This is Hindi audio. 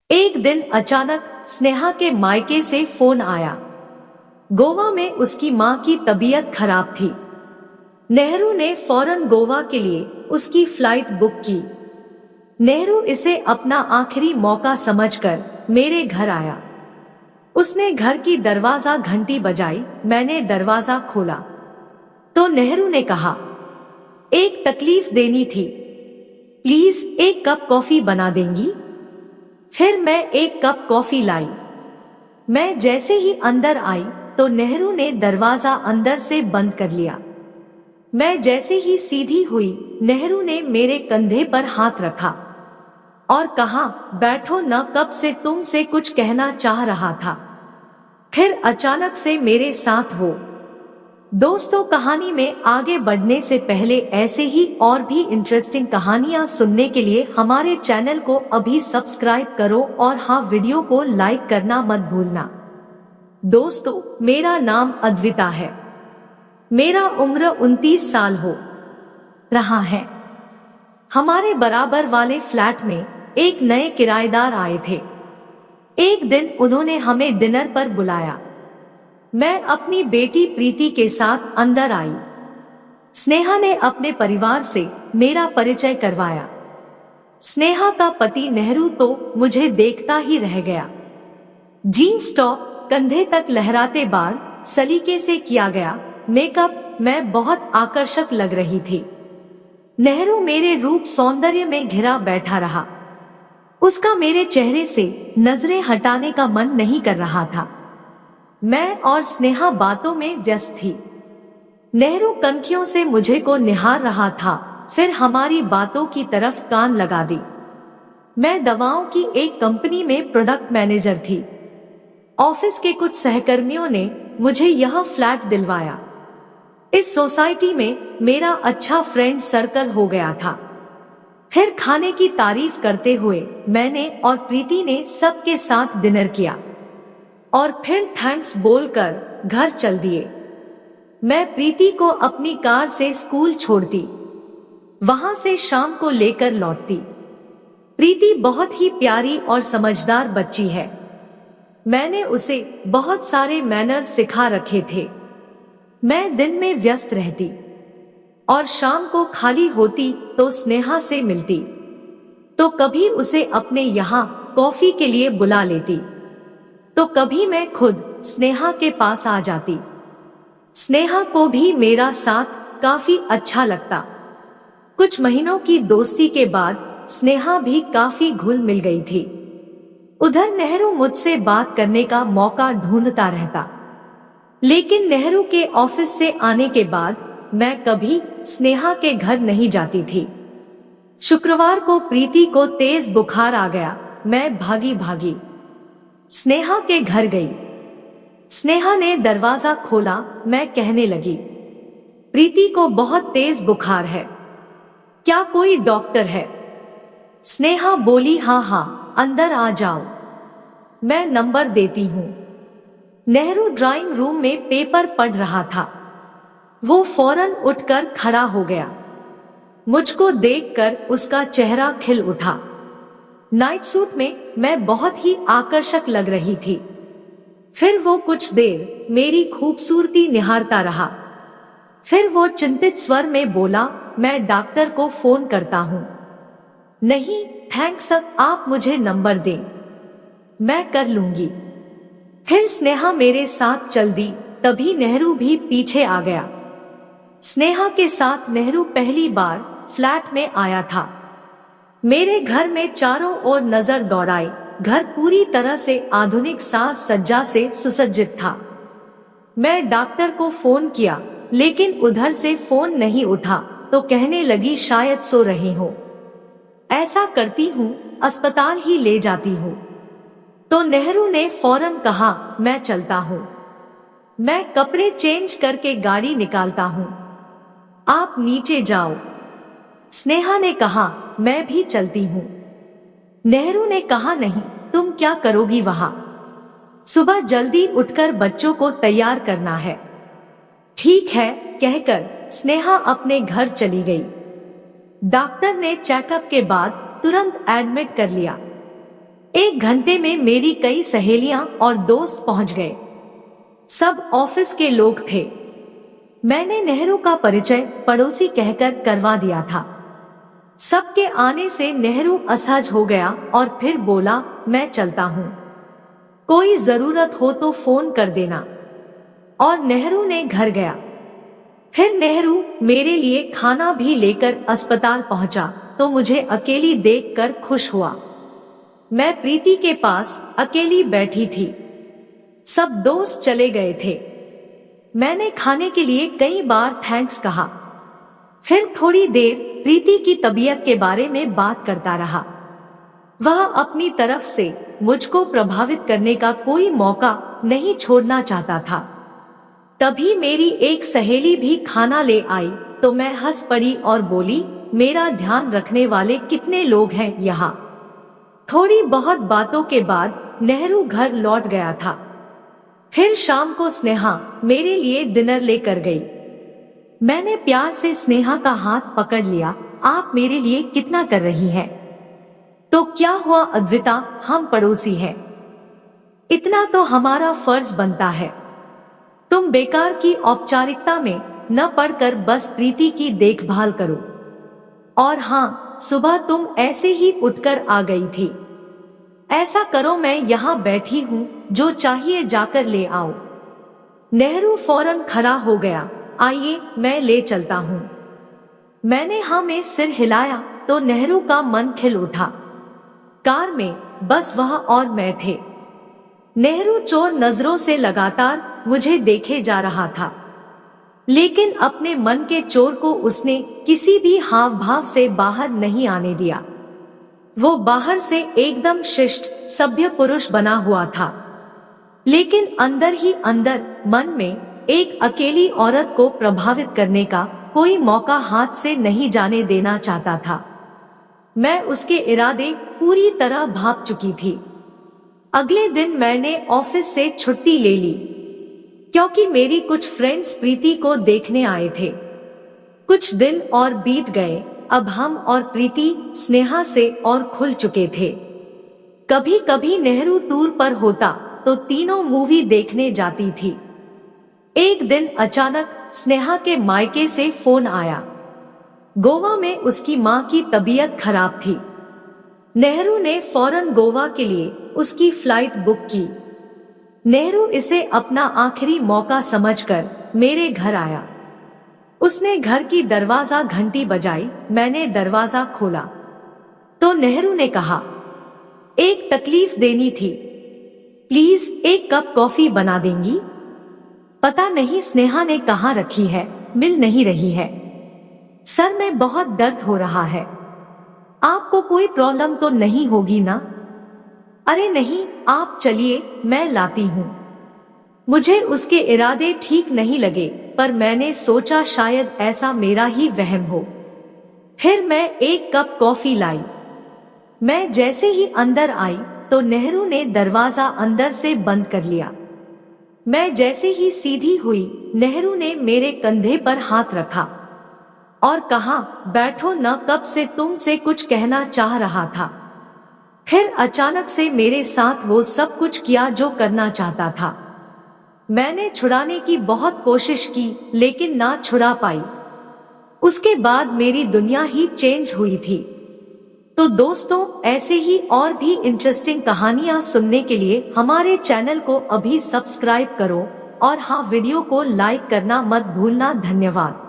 एक दिन अचानक स्नेहा के मायके से फोन आया। गोवा में उसकी मां की तबीयत खराब थी। नेहरू ने फौरन गोवा के लिए उसकी फ्लाइट बुक की। नेहरू इसे अपना आखिरी मौका समझकर मेरे घर आया। उसने घर की दरवाजा घंटी बजाई। मैंने दरवाजा खोला तो नेहरू ने कहा, एक तकलीफ देनी थी, प्लीज एक कप कॉफी बना देंगी? फिर मैं एक कप कॉफी लाई। मैं जैसे ही अंदर आई तो नेहरू ने दरवाजा अंदर से बंद कर लिया। मैं जैसे ही सीधी हुई, नेहरू ने मेरे कंधे पर हाथ रखा और कहा, बैठो न, कब से तुमसे कुछ कहना चाह रहा था। फिर अचानक से मेरे साथ हो। दोस्तों, कहानी में आगे बढ़ने से पहले ऐसे ही और भी इंटरेस्टिंग कहानियां सुनने के लिए हमारे चैनल को अभी सब्सक्राइब करो और हाँ, वीडियो को लाइक करना मत भूलना। दोस्तों, मेरा नाम अद्विता है। मेरा उम्र 29 साल हो रहा है। हमारे बराबर वाले फ्लैट में एक नए किराएदार आए थे। एक दिन उन्होंने हमें डिनर पर बुलाया। मैं अपनी बेटी प्रीति के साथ अंदर आई। स्नेहा ने अपने परिवार से मेरा परिचय करवाया। स्नेहा का पति नेहरू तो मुझे देखता ही रह गया। जीन्स टॉप, कंधे तक लहराते बाल, सलीके से किया गया मेकअप, मैं बहुत आकर्षक लग रही थी। नेहरू मेरे रूप सौंदर्य में घिरा बैठा रहा। उसका मेरे चेहरे से नजरें हटाने का मन नहीं कर रहा था। मैं और स्नेहा बातों में व्यस्त थी। नेहरू कनखियों से मुझे को निहार रहा था, फिर हमारी बातों की तरफ कान लगा दी। मैं दवाओं की एक कंपनी में प्रोडक्ट मैनेजर थी। ऑफिस के कुछ सहकर्मियों ने मुझे यह फ्लैट दिलवाया। इस सोसाइटी में मेरा अच्छा फ्रेंड सर्कल हो गया था। फिर खाने की तारीफ करते हुए मैंने और प्रीति ने सबके साथ डिनर किया और फिर थैंक्स बोलकर घर चल दिए। मैं प्रीति को अपनी कार से स्कूल छोड़ती, वहां से शाम को लेकर लौटती। प्रीति बहुत ही प्यारी और समझदार बच्ची है। मैंने उसे बहुत सारे मैनर्स सिखा रखे थे। मैं दिन में व्यस्त रहती और शाम को खाली होती तो स्नेहा से मिलती, तो कभी उसे अपने यहाँ कॉफी के लिए बुला लेती, तो कभी मैं खुद स्नेहा के पास आ जाती। स्नेहा को भी मेरा साथ काफी अच्छा लगता। कुछ महीनों की दोस्ती के बाद स्नेहा भी काफी घुल मिल गई थी। उधर नेहरू मुझसे बात करने का मौका ढूंढता रहता, लेकिन नेहरू के ऑफिस से आने के बाद मैं कभी स्नेहा के घर नहीं जाती थी। शुक्रवार को प्रीति को तेज बुखार आ गया। मैं भागी भागी स्नेहा के घर गई। स्नेहा ने दरवाजा खोला। मैं कहने लगी, प्रीति को बहुत तेज बुखार है, क्या कोई डॉक्टर है? स्नेहा बोली, हाँ हाँ, अंदर आ जाओ, मैं नंबर देती हूँ। नेहरू ड्राइंग रूम में पेपर पढ़ रहा था। वो फौरन उठकर खड़ा हो गया। मुझको देखकर उसका चेहरा खिल उठा। नाइट सूट में मैं बहुत ही आकर्षक लग रही थी। फिर वो कुछ देर मेरी खूबसूरती निहारता रहा। फिर वो चिंतित स्वर में बोला, मैं डॉक्टर को फोन करता हूँ। नहीं थैंक्स, आप मुझे नंबर दें, मैं कर लूंगी। फिर स्नेहा मेरे साथ चल दी। तभी नेहरू भी पीछे आ गया। स्नेहा के साथ नेहरू पहली बार फ्लैट में आया था। मेरे घर में चारों ओर नजर दौड़ाई। घर पूरी तरह से आधुनिक साज सज्जा से सुसज्जित था। मैं डॉक्टर को फोन किया, लेकिन उधर से फोन नहीं उठा, तो कहने लगी शायद सो रहे हो। ऐसा करती हूँ, अस्पताल ही ले जाती हूँ। तो नेहरू ने फौरन कहा, मैं चलता हूँ, मैं कपड़े चेंज करके गाड़ी निकालता हूँ, आप नीचे जाओ। स्नेहा ने कहा, मैं भी चलती हूँ। नेहरू ने कहा, नहीं, तुम क्या करोगी वहां? सुबह जल्दी उठकर बच्चों को तैयार करना है। ठीक है, कहकर स्नेहा अपने घर चली गई। डॉक्टर ने चेकअप के बाद तुरंत एडमिट कर लिया। 1 घंटे में मेरी कई सहेलियां और दोस्त पहुंच गए। सब ऑफिस के लोग थे। मैंने नेहरू का परिचय पड़ोसी कहकर करवा दिया था। सबके आने से नेहरू असहज हो गया और फिर बोला, मैं चलता हूँ, कोई जरूरत हो तो फोन कर देना। और नेहरू ने घर गया। फिर नेहरू मेरे लिए खाना भी लेकर अस्पताल पहुंचा तो मुझे अकेली देखकर खुश हुआ। मैं प्रीति के पास अकेली बैठी थी। सब दोस्त चले गए थे। मैंने खाने के लिए कई बार थैंक्स कहा। फिर थोड़ी देर प्रीति की तबीयत के बारे में बात करता रहा। वह अपनी तरफ से मुझको प्रभावित करने का कोई मौका नहीं छोड़ना चाहता था। तभी मेरी एक सहेली भी खाना ले आई तो मैं हंस पड़ी और बोली, मेरा ध्यान रखने वाले कितने लोग हैं यहाँ। थोड़ी बहुत बातों के बाद नेहरू घर लौट गया था। फिर शाम को स्नेहा मेरे लिए डिनर लेकर गई। मैंने प्यार से स्नेहा का हाथ पकड़ लिया। आप मेरे लिए कितना कर रही हैं? तो क्या हुआ अद्विता, हम पड़ोसी हैं, इतना तो हमारा फर्ज बनता है। तुम बेकार की औपचारिकता में न पड़कर बस प्रीति की देखभाल करो। और हाँ, सुबह तुम ऐसे ही उठकर आ गई थी। ऐसा करो, मैं यहाँ बैठी हूँ, जो चाहिए जाकर ले आओ। नेहरू फौरन खड़ा हो गया। आइए मैं ले चलता हूँ। मैंने हाँ में सिर हिलाया तो नेहरू का मन खिल उठा। कार में बस वह और मैं थे। नेहरू चोर नजरों से लगातार मुझे देखे जा रहा था, लेकिन अपने मन के चोर को उसने किसी भी हाव भाव से बाहर नहीं आने दिया। वो बाहर से एकदम शिष्ट सभ्य पुरुष बना हुआ था, लेकिन अंदर ही अंदर मन में एक अकेली औरत को प्रभावित करने का कोई मौका हाथ से नहीं जाने देना चाहता था। मैं उसके इरादे पूरी तरह भांप चुकी थी। अगले दिन मैंने ऑफिस से छुट्टी ले ली, क्योंकि मेरी कुछ फ्रेंड्स प्रीति को देखने आए थे। कुछ दिन और बीत गए। अब हम और प्रीति स्नेहा से और खुल चुके थे। कभी कभी नेहरू टूर पर होता तो तीनों मूवी देखने जाती थी। एक दिन अचानक स्नेहा के मायके से फोन आया। गोवा में उसकी मां की तबीयत खराब थी। नेहरू ने फौरन गोवा के लिए उसकी फ्लाइट बुक की। नेहरू इसे अपना आखिरी मौका समझकर मेरे घर आया। उसने घर की दरवाजा घंटी बजाई। मैंने दरवाजा खोला तो नेहरू ने कहा, एक तकलीफ देनी थी, प्लीज एक कप कॉफी बना देंगी? पता नहीं स्नेहा ने कहाँ रखी है, मिल नहीं रही है। सर में बहुत दर्द हो रहा है। आपको कोई प्रॉब्लम तो नहीं होगी ना? अरे नहीं, आप चलिए, मैं लाती हूँ। मुझे उसके इरादे ठीक नहीं लगे, पर मैंने सोचा शायद ऐसा मेरा ही वहम हो। फिर मैं एक कप कॉफी लाई। मैं जैसे ही अंदर आई तो नेहरू ने दरवाजा अंदर से बंद कर लिया। मैं जैसे ही सीधी हुई, नेहरू ने मेरे कंधे पर हाथ रखा और कहा, बैठो न, कब से तुमसे कुछ कहना चाह रहा था। फिर अचानक से मेरे साथ वो सब कुछ किया जो करना चाहता था। मैंने छुड़ाने की बहुत कोशिश की, लेकिन ना छुड़ा पाई। उसके बाद मेरी दुनिया ही चेंज हुई थी। तो दोस्तों, ऐसे ही और भी इंटरेस्टिंग कहानियां सुनने के लिए हमारे चैनल को अभी सब्सक्राइब करो और हाँ, वीडियो को लाइक करना मत भूलना। धन्यवाद।